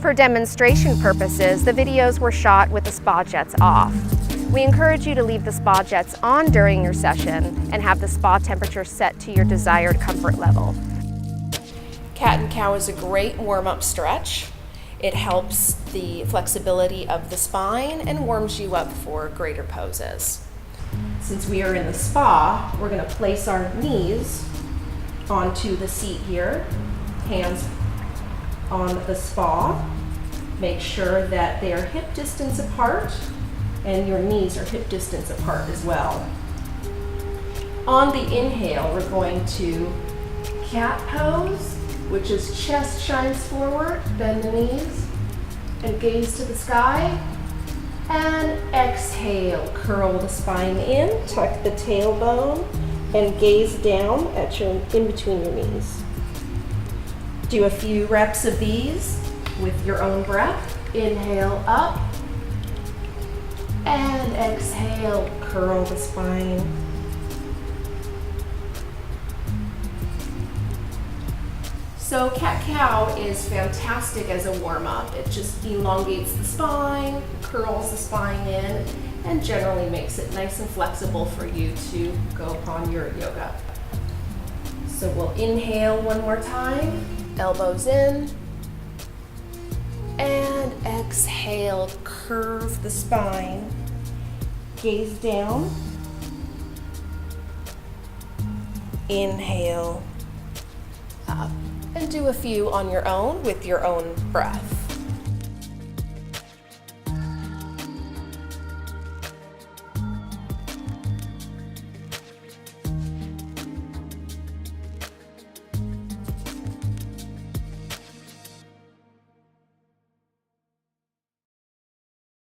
For demonstration purposes, the videos were shot with the spa jets off. We encourage you to leave the spa jets on during your session and have the spa temperature set to your desired comfort level. Cat and cow is a great warm-up stretch. It helps the flexibility of the spine and warms you up for greater poses. Since we are in the spa, we're going to place our knees onto the seat here, hands on the spa. Make sure that they are hip distance apart and your knees are hip distance apart as well. On the inhale, we're going to cat pose, which is chest shines forward, bend the knees, and gaze to the sky. And exhale, curl the spine in, tuck the tailbone, and gaze down at in between your knees. Do a few reps of these with your own breath. Inhale up, and exhale, curl the spine. So cat-cow is fantastic as a warm-up. It just elongates the spine, curls the spine in, and generally makes it nice and flexible for you to go upon your yoga. So we'll inhale one more time, elbows in, and exhale, curve the spine, gaze down, inhale, up. And do a few on your own with your own breath.